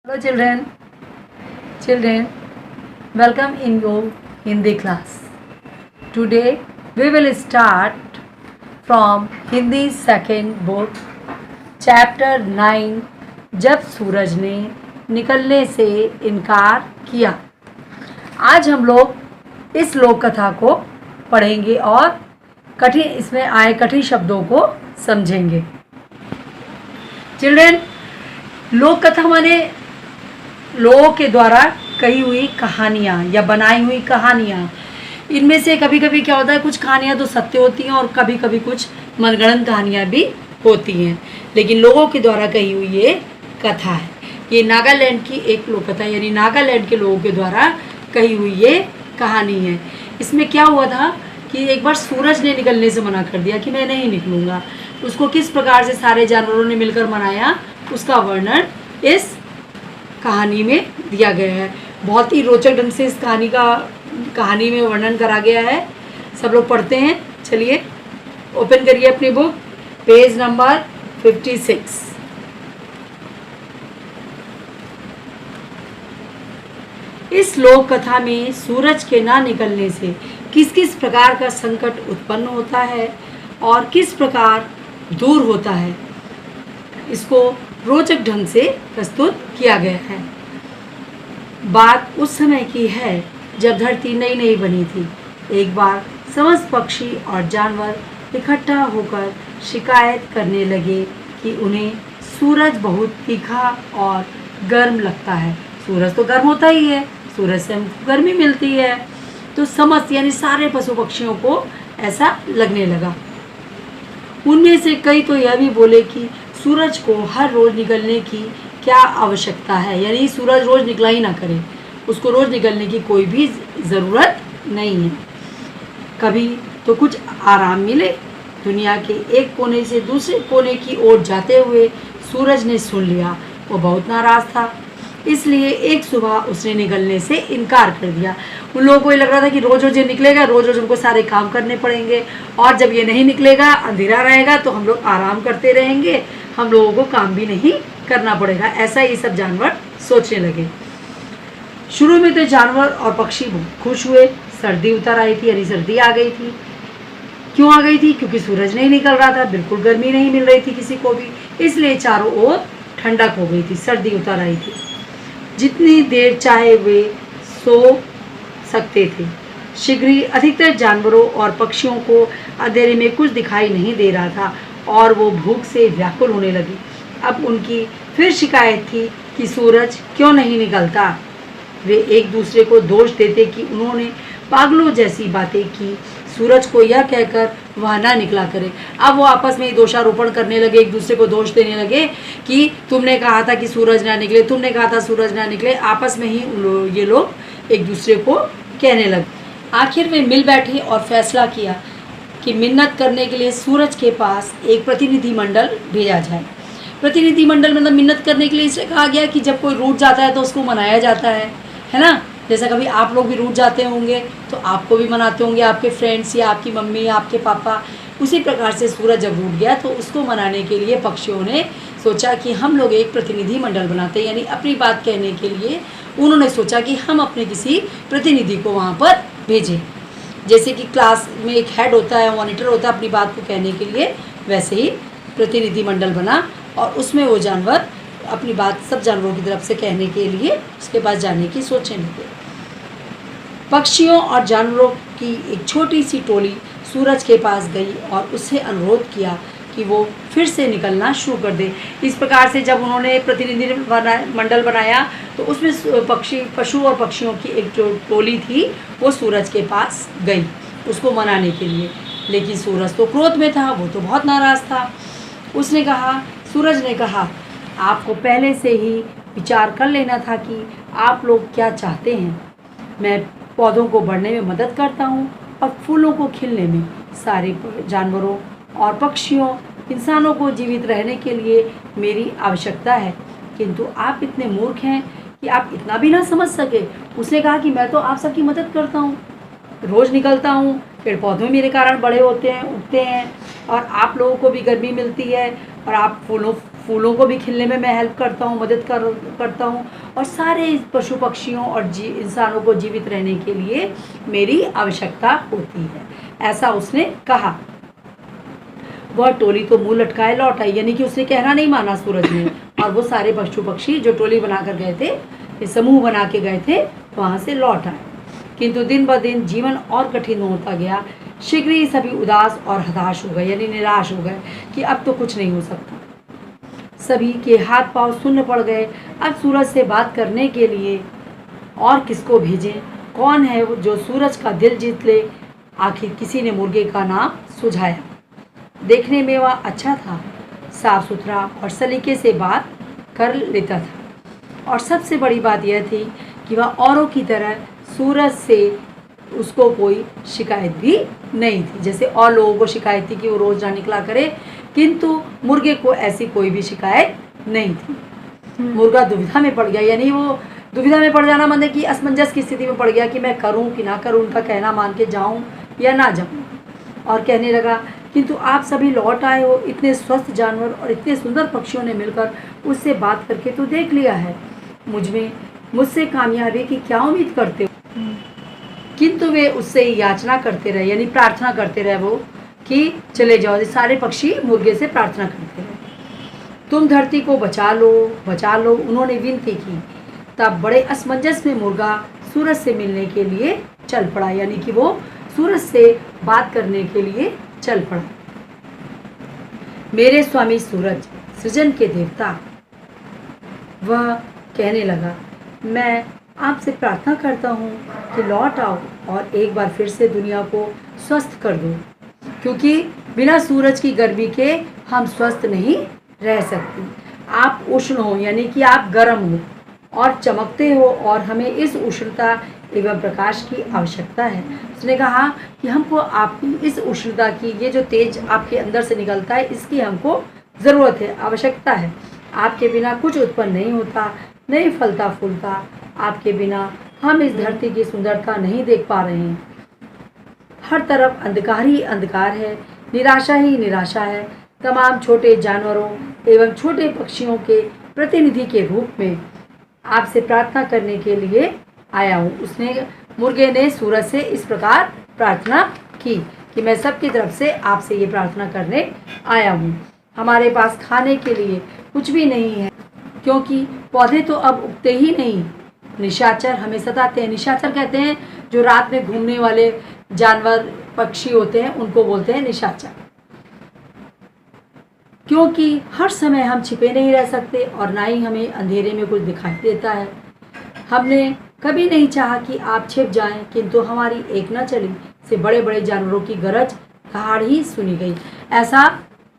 Hello children, welcome in your Hindi class. Today we will start from Hindi second book, chapter 9, जब सूरज ने निकलने से इनकार किया। आज हम लोग इस लोक कथा को पढ़ेंगे और इसमें आए कठिन शब्दों को समझेंगे। चिल्ड्रेन, लोक कथा माने लोगों के द्वारा कही हुई कहानियाँ या बनाई हुई कहानियाँ। इनमें से कभी कभी क्या होता है, कुछ कहानियाँ तो सत्य होती हैं और कभी कभी कुछ मनगढ़ंत कहानियाँ भी होती हैं, लेकिन लोगों के द्वारा कही हुई ये कथा है। ये नागालैंड की एक लोक कथा, यानी नागालैंड के लोगों के द्वारा कही हुई ये कहानी है। इसमें क्या हुआ था कि एक बार सूरज ने निकलने से मना कर दिया कि मैं नहीं निकलूँगा। उसको किस प्रकार से सारे जानवरों ने मिलकर मनाया, उसका वर्णन इस कहानी में दिया गया है। बहुत ही रोचक ढंग से इस कहानी में वर्णन करा गया है। सब लोग पढ़ते हैं। चलिए ओपन करिए अपनी बुक, पेज नंबर 56। इस लोक कथा में सूरज के ना निकलने से किस किस प्रकार का संकट उत्पन्न होता है और किस प्रकार दूर होता है, इसको रोचक ढंग से प्रस्तुत किया गया है। बात उस समय की है जब धरती नई नई बनी थी। एक बार समस्त पक्षी और जानवर इकट्ठा होकर शिकायत करने लगे कि उन्हें सूरज बहुत तीखा और गर्म लगता है। सूरज तो गर्म होता ही है, सूरज से हमको गर्मी मिलती है। तो समस्त यानी सारे पशु पक्षियों को ऐसा लगने लगा। उनमें से कई तो यह भी बोले कि सूरज को हर रोज़ निकलने की क्या आवश्यकता है, यानी सूरज रोज़ निकला ही ना करे, उसको रोज़ निकलने की कोई भी ज़रूरत नहीं है। कभी तो कुछ आराम मिले। दुनिया के एक कोने से दूसरे कोने की ओर जाते हुए सूरज ने सुन लिया। वो बहुत नाराज़ था, इसलिए एक सुबह उसने निकलने से इनकार कर दिया। उन लोगों को ये लग रहा था कि रोज़ रोज़ ये निकलेगा, रोज़ रोज़ हमको सारे काम करने पड़ेंगे, और जब ये नहीं निकलेगा, अंधेरा रहेगा, तो हम लोग आराम करते रहेंगे, हम लोगों को काम भी नहीं करना पड़ेगा। ऐसा ये सब जानवर सोचने लगे। शुरू में तो जानवर और पक्षी बहुत खुश हुए। सर्दी उतर आई थी, यानी सर्दी आ गई थी। क्यों आ गई थी? क्योंकि सूरज नहीं निकल रहा था, बिल्कुल गर्मी नहीं मिल रही थी किसी को भी, इसलिए चारों ओर ठंडक हो गई थी, सर्दी उतर आई थी। जितनी देर चाहे वे सो सकते थे। शीघ्र ही अधिकतर जानवरों और पक्षियों को अंधेरे में कुछ दिखाई नहीं दे रहा था और वो भूख से व्याकुल होने लगी। अब उनकी फिर शिकायत थी कि सूरज क्यों नहीं निकलता। वे एक दूसरे को दोष देते कि उन्होंने पागलों जैसी बातें की, सूरज को यह कहकर वह ना निकला करे। अब वो आपस में ही दोषारोपण करने लगे, एक दूसरे को दोष देने लगे कि तुमने कहा था कि सूरज ना निकले, तुमने कहा था सूरज ना निकले। आपस में ही ये लोग एक दूसरे को कहने लगे। आखिर वे मिल बैठे और फैसला किया कि मिन्नत करने के लिए सूरज के पास एक प्रतिनिधि मंडल भेजा जाए। प्रतिनिधि मंडल मतलब मिन्नत करने के लिए इसलिए कहा गया कि जब कोई रूठ जाता है तो उसको मनाया जाता है ना। जैसा कभी आप लोग भी रूठ जाते होंगे तो आपको भी मनाते होंगे आपके फ्रेंड्स या आपकी मम्मी या आपके पापा। उसी प्रकार से सूरज जब रूठ गया तो उसको मनाने के लिए पक्षियों ने सोचा कि हम लोग एक प्रतिनिधि मंडल बनाते हैं, यानी अपनी बात कहने के लिए उन्होंने सोचा कि हम अपने किसी प्रतिनिधि को वहाँ पर भेजें। जैसे कि क्लास में एक हेड होता है, मॉनिटर होता है अपनी बात को कहने के लिए, वैसे ही प्रतिनिधि मंडल बना और उसमें वो जानवर अपनी बात सब जानवरों की तरफ से कहने के लिए उसके पास जाने की सोचने लगे। पक्षियों और जानवरों की एक छोटी सी टोली सूरज के पास गई और उससे अनुरोध किया कि वो फिर से निकलना शुरू कर दे। इस प्रकार से जब उन्होंने प्रतिनिधि मंडल बनाया तो उसमें पशु और पक्षियों की एक जो टोली थी वो सूरज के पास गई उसको मनाने के लिए। लेकिन सूरज तो क्रोध में था, वो तो बहुत नाराज़ था। सूरज ने कहा, आपको पहले से ही विचार कर लेना था कि आप लोग क्या चाहते हैं। मैं पौधों को बढ़ने में मदद करता हूँ और फूलों को खिलने में। सारे जानवरों और पक्षियों, इंसानों को जीवित रहने के लिए मेरी आवश्यकता है, किंतु आप इतने मूर्ख हैं कि आप इतना भी ना समझ सके। उसने कहा कि मैं तो आप सबकी मदद करता हूँ, रोज़ निकलता हूँ, पेड़ पौधे मेरे कारण बड़े होते हैं, उगते हैं, और आप लोगों को भी गर्मी मिलती है और आप फूलों को भी खिलने में मैं हेल्प करता हूँ, मदद करता हूँ, और सारे पशु पक्षियों और इंसानों को जीवित रहने के लिए मेरी आवश्यकता होती है, ऐसा उसने कहा। वह टोली तो मुंह लटकाए लौट आई, यानी कि उसने कहना नहीं माना सूरज ने, और वो सारे पशु पक्षी जो टोली बनाकर गए थे, समूह बना के गए थे, वहाँ से लौट आए। किंतु दिन ब दिन जीवन और कठिन होता गया। शीघ्र ही सभी उदास और हताश हो गए, यानी निराश हो गए कि अब तो कुछ नहीं हो सकता। सभी के हाथ पांव सुन्न पड़ गए। अब सूरज से बात करने के लिए और किसको भेजें? कौन है जो सूरज का दिल जीत ले? आखिर किसी ने मुर्गे का नाम सुझाया। देखने में वह अच्छा था, साफ सुथरा और सलीके से बात कर लेता था, और सबसे बड़ी बात यह थी कि वह औरों की तरह सूरज से उसको कोई शिकायत भी नहीं थी। जैसे और लोगों को शिकायत थी कि वो रोज़ ना निकला करे, किंतु मुर्गे को ऐसी कोई भी शिकायत नहीं थी। मुर्गा दुविधा में पड़ गया, यानी वो दुविधा में पड़ जाना मतलब कि असमंजस की स्थिति में पड़ गया कि मैं करूं कि ना करूं, उनका कहना मान के जाऊं या ना जाऊं। और कहने लगा, किंतु आप सभी लौट आए हो, इतने स्वस्थ जानवर और इतने सुंदर पक्षियों ने मिलकर उससे बात करके तो देख लिया है। मुझसे कामयाबी की क्या उम्मीद करते हो? किंतु वे उससे याचना करते रहे, यानी प्रार्थना करते रहे वो कि चले जाओ। सारे पक्षी मुर्गे से प्रार्थना करते रहे, तुम धरती को बचा लो, बचा लो, उन्होंने विनती की। तब बड़े असमंजस में मुर्गा सूरज से मिलने के लिए चल पड़ा, यानी कि वो सूरज से बात करने के लिए चल पड़ा। मेरे स्वामी सूरज, सृजन के देवता, वह कहने लगा, मैं आपसे प्रार्थना करता हूँ कि लौट आओ और एक बार फिर से दुनिया को स्वस्थ कर दो, क्योंकि बिना सूरज की गर्मी के हम स्वस्थ नहीं रह सकते। आप उष्ण हो, यानी कि आप गर्म हो और चमकते हो, और हमें इस उष्णता एवं प्रकाश की आवश्यकता है। उसने कहा कि हमको आपकी इस उष्णता की, ये जो तेज आपके अंदर से निकलता है, इसकी हमको ज़रूरत है, आवश्यकता है। आपके बिना कुछ उत्पन्न नहीं होता, नहीं फलता फूलता। आपके बिना हम इस धरती की सुंदरता नहीं देख पा रहे हैं। हर तरफ अंधकार ही अंधकार है, निराशा ही निराशा है। तमाम छोटे जानवरों एवं छोटे पक्षियों के प्रतिनिधि के रूप में आपसे प्रार्थना करने के लिए आया हूँ। मुर्गे ने सूरज से इस प्रकार प्रार्थना की कि मैं सबकी तरफ से आपसे ये प्रार्थना करने आया हूँ। हमारे पास खाने के लिए कुछ भी नहीं है, क्योंकि पौधे तो अब उगते ही नहीं। निशाचर हमें सताते हैं। निशाचर कहते हैं जो रात में घूमने वाले जानवर पक्षी होते हैं, उनको बोलते हैं निशाचर। क्योंकि हर समय हम छिपे नहीं रह सकते और ना ही हमें अंधेरे में कुछ दिखाई देता है। हमने कभी नहीं चाहा कि आप छिप जाएं, किंतु हमारी एक न चली से बड़े बड़े जानवरों की गरज दहाड़ ही सुनी गई। ऐसा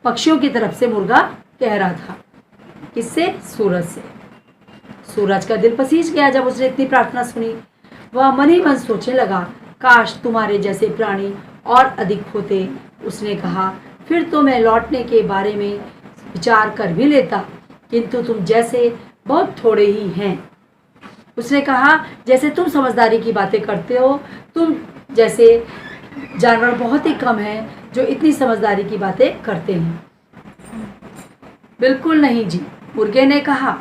पक्षियों की तरफ से मुर्गा कह रहा था। किससे? सूरज से। सूरज का दिल पसीज गया जब उसने इतनी प्रार्थना सुनी। वह मन ही मन सोचने लगा, काश तुम्हारे जैसे प्राणी और अधिक होते। उसने कहा, फिर तो मैं लौटने के बारे में विचार कर भी लेता, किंतु तुम जैसे बहुत थोड़े ही हैं। उसने कहा, जैसे तुम समझदारी की बातें करते हो, तुम जैसे जानवर बहुत ही कम हैं जो इतनी समझदारी की बातें करते हैं। बिल्कुल नहीं जी, मुर्गे ने कहा,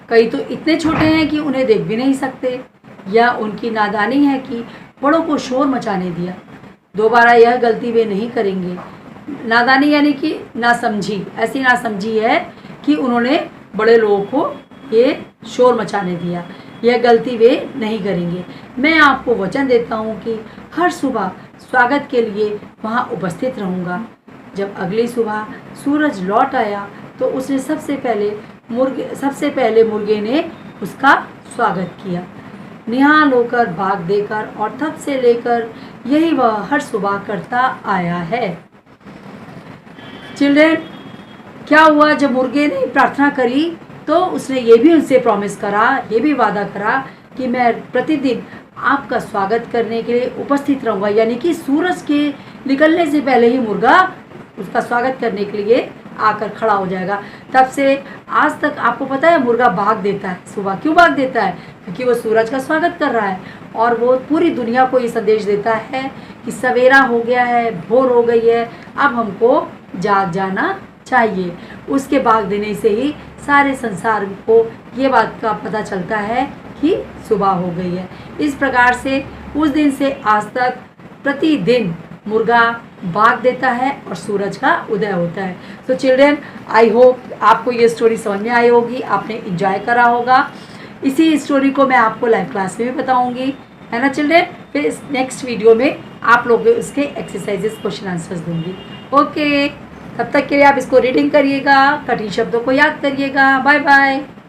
कई तो इतने छोटे हैं कि उन्हें देख भी नहीं सकते, या उनकी नादानी है कि बड़ों को शोर मचाने दिया। दोबारा यह गलती वे नहीं करेंगे। नादानी यानी कि नासमझी, ऐसी नासमझी है कि उन्होंने बड़े लोगों को ये शोर मचाने दिया। यह गलती वे नहीं करेंगे। मैं आपको वचन देता हूँ कि हर सुबह स्वागत के लिए वहाँ उपस्थित रहूँगा। जब अगली सुबह सूरज लौट आया तो उसने सबसे पहले मुर्गे ने उसका स्वागत किया, निहाल होकर, भाग देकर, और तब से लेकर यही वह हर सुबह करता आया है। चिल्ड्रेन, क्या हुआ जब मुर्गे ने प्रार्थना करी तो उसने ये भी उनसे प्रॉमिस करा, ये भी वादा करा कि मैं प्रतिदिन आपका स्वागत करने के लिए उपस्थित रहूँगा। यानी कि सूरज के निकलने से पहले ही मुर्गा उसका स्वागत करने के लिए आकर खड़ा हो जाएगा। तब से आज तक आपको पता है मुर्गा भाग देता है सुबह। क्यों भाग देता है? क्योंकि वो सूरज का स्वागत कर रहा है और वो पूरी दुनिया को ये संदेश देता है कि सवेरा हो गया है, भोर हो गई है, अब हमको जाग जाना चाहिए। उसके भाग देने से ही सारे संसार को ये बात का पता चलता है कि सुबह हो गई है। इस प्रकार से उस दिन से आज तक प्रतिदिन मुर्गा भाग देता है और सूरज का उदय होता है। तो चिल्ड्रेन, आई होप आपको ये स्टोरी समझ में आई होगी, आपने इंजॉय करा होगा। इसी स्टोरी को मैं आपको लाइव क्लास में भी बताऊंगी, है ना चिल्ड्रेन। फिर इस नेक्स्ट वीडियो में आप लोग इसके एक्सरसाइजेस क्वेश्चन आंसर्स दूंगी। ओके, तब तक के लिए आप इसको रीडिंग करिएगा, कठिन शब्दों को याद करिएगा। Bye bye.